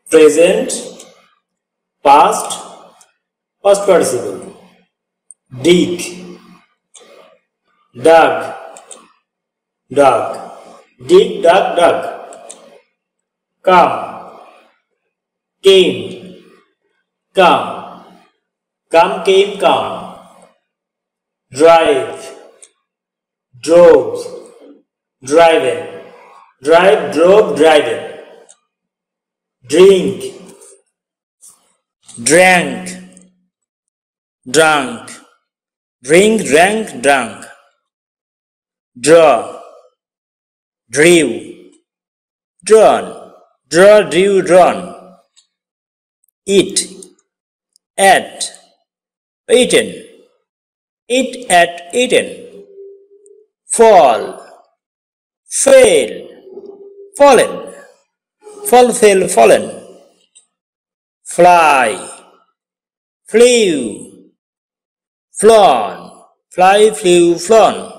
present, past, past participle. Dig, dug, dug, dig, dug, dug. Come, came, come, come, came, come. Drive, drove, driven, drive, drove, driven. Drink, drank, drunk, drink, drank, drunk. Draw, drew, drawn, draw, drew, drawn. Eat, ate, eaten, eat, ate, eaten. Fall, fail, fallen, fall, fail, fallen. Fly, flew, flown, fly, flew, flown.